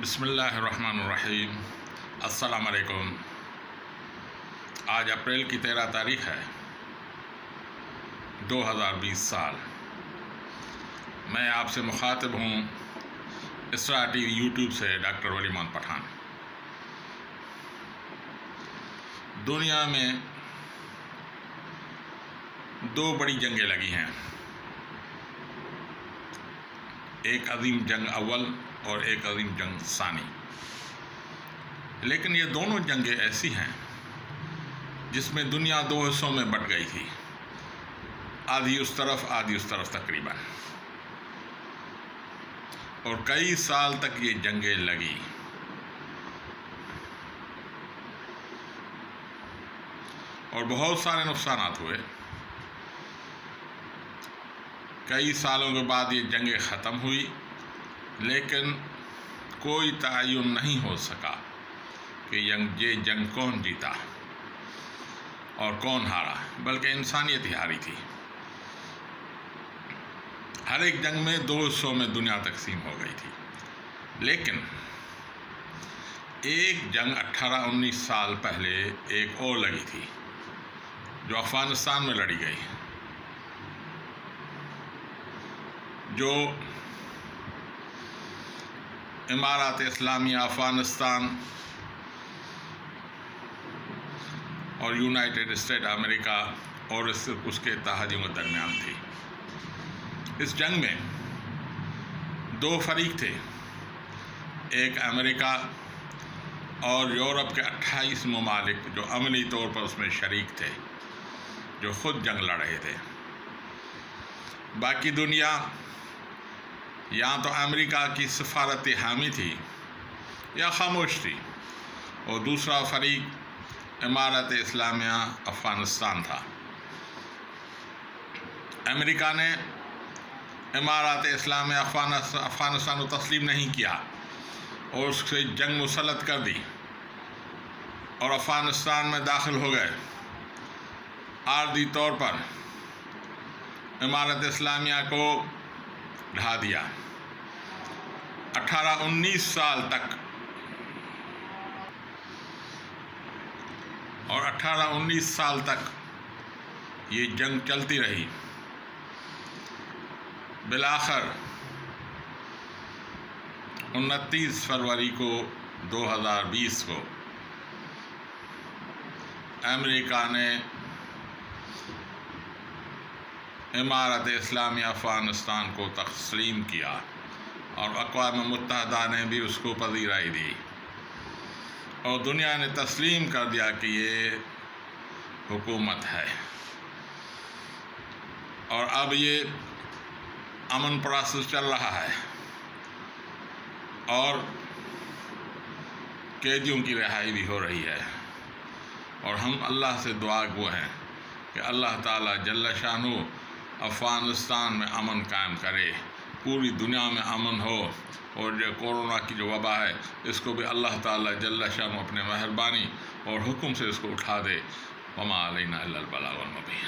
بسم اللہ الرحمن الرحیم۔ السلام علیکم۔ آج اپریل کی 13 تاریخ ہے، 2020 سال۔ میں آپ سے مخاطب ہوں اسرا ٹی وی یوٹیوب سے، ڈاکٹر ولی محمد پٹھان۔ دنیا میں دو بڑی جنگیں لگی ہیں، ایک عظیم جنگ اول اور ایک عظیم جنگ ثانی۔ لیکن یہ دونوں جنگیں ایسی ہیں جس میں دنیا دو حصوں میں بٹ گئی تھی، آدھی اس طرف آدھی اس طرف تقریباً، اور کئی سال تک یہ جنگیں لگی۔ اور بہت سارے نقصانات ہوئے۔ کئی سالوں کے بعد یہ جنگیں ختم ہوئی، لیکن کوئی تعین نہیں ہو سکا کہ یہ جنگ کون جیتا اور کون ہارا، بلکہ انسانیت ہی ہاری تھی۔ ہر ایک جنگ میں دو حصوں میں دنیا تقسیم ہو گئی تھی، لیکن ایک جنگ 18-19 سال پہلے ایک اور لگی تھی جو افغانستان میں لڑی گئی، جو امارات اسلامیہ افغانستان اور یونائٹڈ اسٹیٹ امریکہ اور اس کے اتحادیوں کے درمیان تھی۔ اس جنگ میں دو فریق تھے، ایک امریکہ اور یورپ کے 28 ممالک جو عملی طور پر اس میں شریک تھے، جو خود جنگ لڑ رہے تھے۔ باقی دنیا یا تو امریکہ کی سفارت حامی تھی یا خاموش تھی، اور دوسرا فریق امارت اسلامیہ افغانستان تھا۔ امریکہ نے امارات اسلامیہ افغانستان کو تسلیم نہیں کیا اور اس سے جنگ مسلط کر دی اور افغانستان میں داخل ہو گئے۔ عارضی طور پر امارت اسلامیہ کو ڈھا دیا۔ 18-19 سال تک اور 18-19 سال تک یہ جنگ چلتی رہی۔ بالآخر 29 فروری کو 2020 کو امریکہ نے امارت اسلامیہ افغانستان کو تسلیم کیا اور اقوام متحدہ نے بھی اس کو پذیرائی دی، اور دنیا نے تسلیم کر دیا کہ یہ حکومت ہے، اور اب یہ امن پروسیس چل رہا ہے اور قیدیوں کی رہائی بھی ہو رہی ہے۔ اور ہم اللہ سے دعا گو ہیں کہ اللہ تعالیٰ جل شانہ افغانستان میں امن قائم کرے، پوری دنیا میں امن ہو، اور جو کورونا کی جو وبا ہے اس کو بھی اللہ تعالیٰ جل شانہ اپنے مہربانی اور حکم سے اس کو اٹھا دے۔ وما علینا الا البلاغ المبین۔